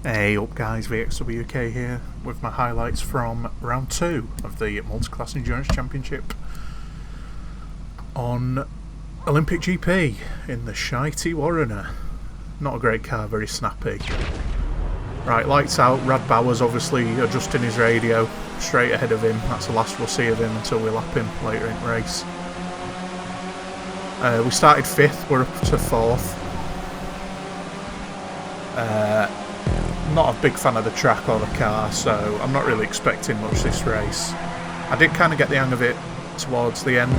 Hey up guys, VXWK here with my highlights from round 2 of the Multi-Class Endurance Championship on Olympic GP in the shitey Warrener. Not a great car, very snappy. Right, lights out. Rad Bauer's obviously adjusting his radio straight ahead of him. That's the last we'll see of him until we lap him later in the race. We started 5th, we're up to 4th. Not a big fan of the track or the car, so I'm not really expecting much this race. I did kind of get the hang of it towards the end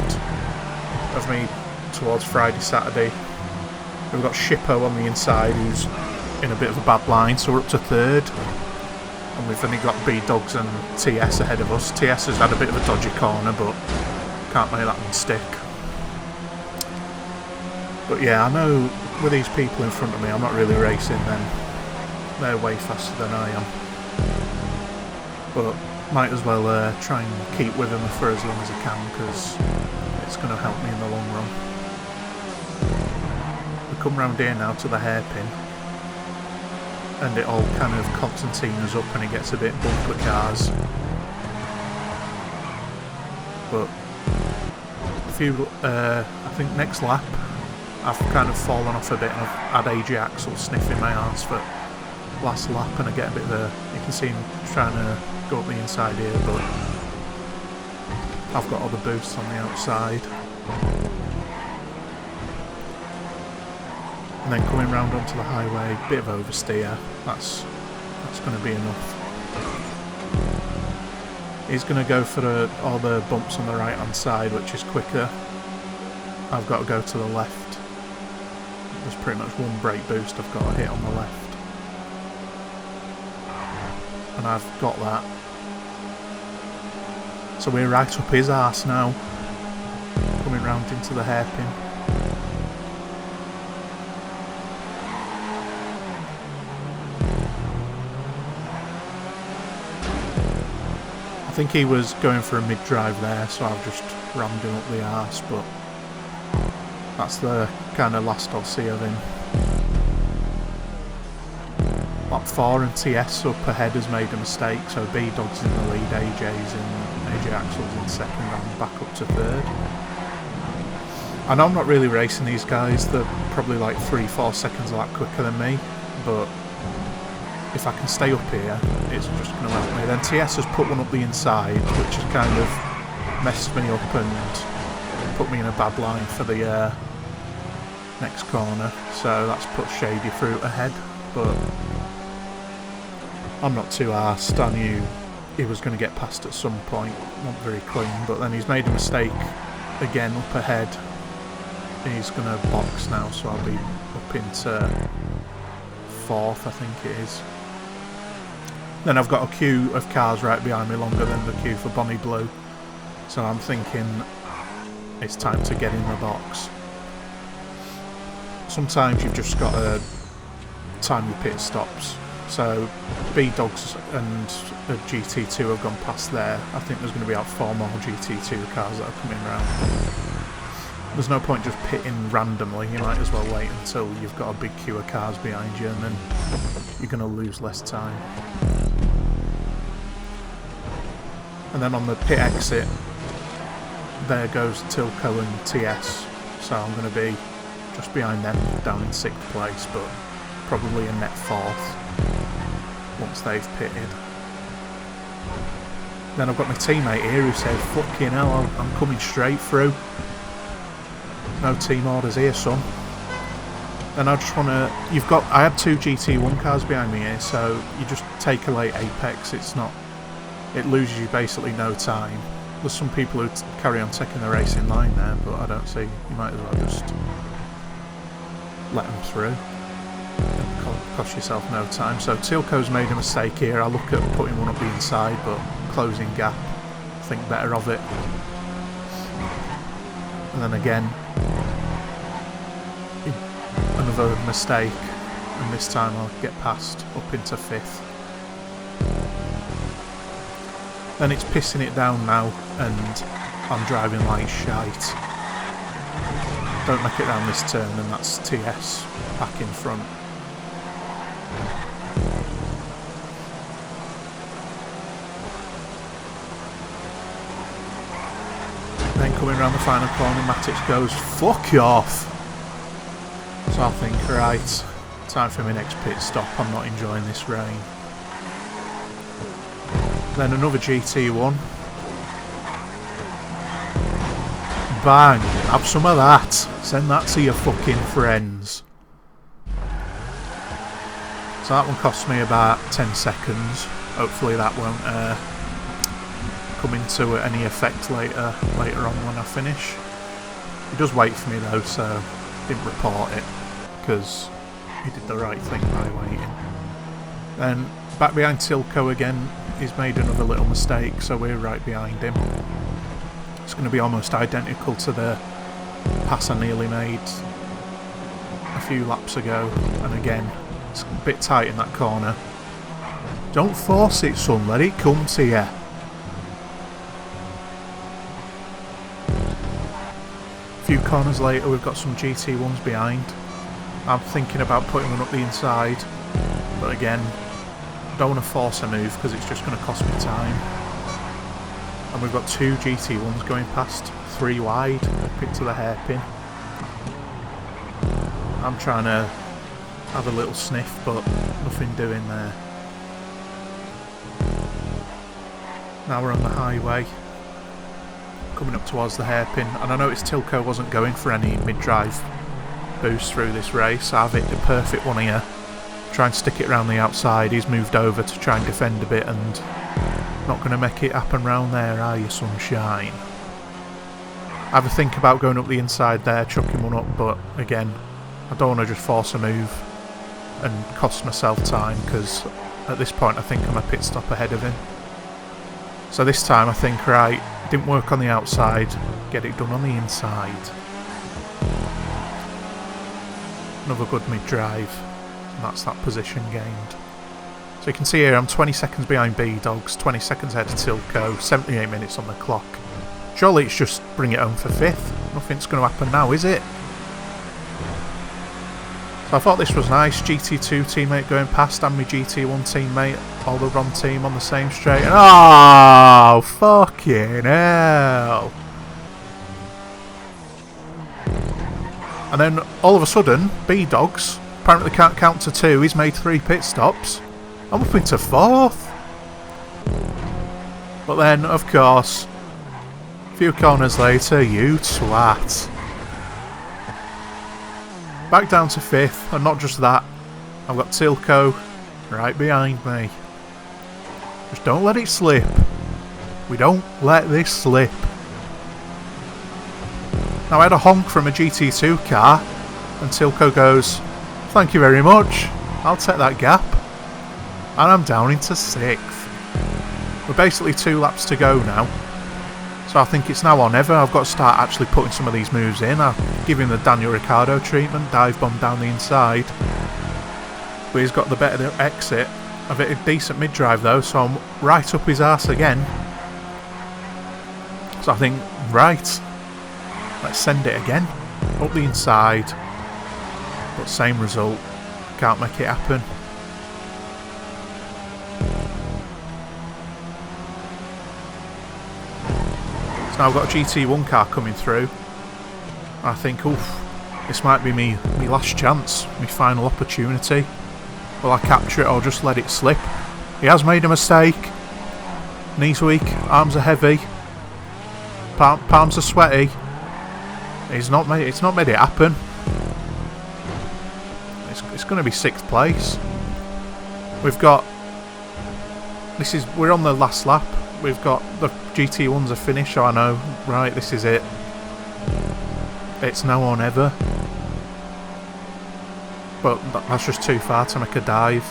of me, towards Friday, Saturday. We've got Shippo on the inside who's in a bit of a bad line, so we're up to 3rd. And we've only got B-Dogs and TS ahead of us. TS has had a bit of a dodgy corner, but can't make that one stick. But yeah, I know with these people in front of me, I'm not really racing them. They're way faster than I am. But might as well try and keep with them for as long as I can, because it's going to help me in the long run. We come round here now to the hairpin, and it all kind of concertinas up and it gets a bit bumper cars. But I think next lap I've kind of fallen off a bit and I've had AJ Axel sniffing my arse for last lap, and I get a bit of a, you can see him trying to go up the inside here, but I've got all the boosts on the outside. And then coming round onto the highway, bit of oversteer, that's going to be enough. He's going to go for all the bumps on the right hand side, which is quicker. I've got to go to the left. There's pretty much one brake boost I've got to hit on the left. And I've got that. So we're right up his arse now, coming round into the hairpin. I think he was going for a mid-drive there, so I've just rammed him up the arse, but that's the kind of last I'll see of him. Lap 4 and TS up ahead has made a mistake, so B-Dog's in the lead, AJ Axel's in 2nd, and back up to 3rd. I know I'm not really racing these guys, they're probably like 3-4 seconds a lap quicker than me, but if I can stay up here, it's just going to help me. Then TS has put one up the inside, which has kind of messed me up and put me in a bad line for the next corner, so that's put Shady Fruit ahead, but I'm not too arsed. I knew he was going to get past at some point, not very clean, but then he's made a mistake again up ahead. He's going to box now, so I'll be up into 4th, I think it is. Then I've got a queue of cars right behind me, longer than the queue for Bonnie Blue, so I'm thinking it's time to get in the box. Sometimes you've just got to time your pit stops. So B-Dogs and the GT2 have gone past there. I think there's going to be about 4 more GT2 cars that are coming round. There's no point just pitting randomly, you might as well wait until you've got a big queue of cars behind you, and then you're going to lose less time. And then on the pit exit, there goes Tilco and TS, so I'm going to be just behind them down in 6th place, but probably a net 4th once they've pitted. Then I've got my teammate here who said, fucking hell, I'm coming straight through. No team orders here, son. And I just want to, I had 2 GT1 cars behind me here, so you just take a late apex, it loses you basically no time. There's some people who carry on taking the racing line there, but I don't see, you might as well just let them through. Cost yourself no time. So Tilco's made a mistake here. I look at putting one up the inside, but closing gap, think better of it. And then again, another mistake, and this time I'll get past up into 5th. Then it's pissing it down now, and I'm driving like shite. Don't make it down this turn, and that's TS back in front. then coming around the final corner, Matix goes, fuck you off. So I think, right, time for my next pit stop. I'm not enjoying this rain. Then another GT1. Bang, have some of that. Send that to your fucking friends. So that one cost me about 10 seconds. Hopefully that won't come into any effect later on when I finish. He does wait for me though, so didn't report it because he did the right thing by waiting. Then back behind Tilco again. He's made another little mistake, so we're right behind him. It's going to be almost identical to the pass I nearly made a few laps ago, and again it's a bit tight in that corner. Don't force it, son, let it come to you. A few corners later we've got some GT1s behind. I'm thinking about putting one up the inside, but again, don't want to force a move because it's just going to cost me time. And we've got two GT1s going past, 3 wide, pick to the hairpin. I'm trying to have a little sniff, but nothing doing there. Now we're on the highway, coming up towards the hairpin, and I noticed Tilco wasn't going for any mid-drive boost through this race. I've hit the perfect one here. Try and stick it around the outside. He's moved over to try and defend a bit, and not going to make it happen round there, are you, sunshine? I have a think about going up the inside there, chucking one up, but again, I don't want to just force a move and cost myself time, because at this point I think I'm a pit stop ahead of him. So this time I think, right, didn't work on the outside, get it done on the inside. Another good mid-drive, and that's that position gained. So you can see here I'm 20 seconds behind B-Dogs, 20 seconds ahead of Tilco, 78 minutes on the clock. Surely it's just bring it home for 5th. Nothing's going to happen now, is it? So I thought this was nice. GT2 teammate going past and my GT1 teammate, all the wrong team on the same straight. And oh, fucking hell. And then all of a sudden, B-Dogs apparently can't count to 2. He's made 3 pit stops. I'm up into 4th. But then, of course, a few corners later, you twat. Back down to 5th, and not just that, I've got Tilco right behind me. Just don't let it slip. We don't let this slip. Now I had a honk from a GT2 car, and Tilco goes, "Thank you very much, I'll take that gap." And I'm down into 6th. We're basically 2 laps to go now. So I think it's now or never. I've got to start actually putting some of these moves in. I've given him the Daniel Ricciardo treatment, dive bomb down the inside. But he's got the better exit. I've hit a decent mid-drive though, so I'm right up his arse again. So I think, right, let's send it again. Up the inside. But same result. Can't make it happen. So now I've got a GT1 car coming through. I think, oof, this might be me last chance, my final opportunity. Will I capture it or just let it slip? He has made a mistake. Knees weak, arms are heavy, palms are sweaty. It's not made it happen. It's going to be 6th place. We've got. We're on the last lap. We've got the GT1s are finished, so I know, right, this is it. It's now or never. But that's just too far to make a dive.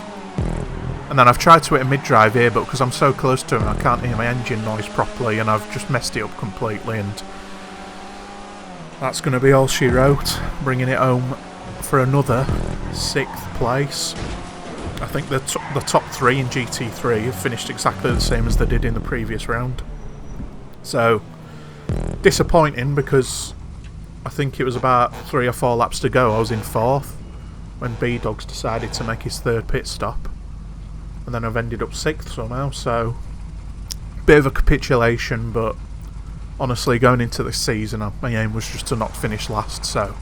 And then I've tried to hit a mid-drive here, but because I'm so close to him I can't hear my engine noise properly, and I've just messed it up completely, and that's going to be all she wrote, bringing it home for another 6th place. I think the top 3 in GT3 have finished exactly the same as they did in the previous round. So, disappointing, because I think it was about 3 or 4 laps to go. I was in 4th when B-Dogs decided to make his 3rd pit stop. And then I've ended up 6th somehow, so bit of a capitulation, but honestly, going into this season, my aim was just to not finish last, so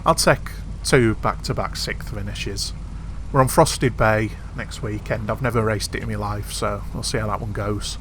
I'll take 2 back-to-back 6th finishes. We're on Frosted Bay next weekend. I've never raced it in my life, so we'll see how that one goes.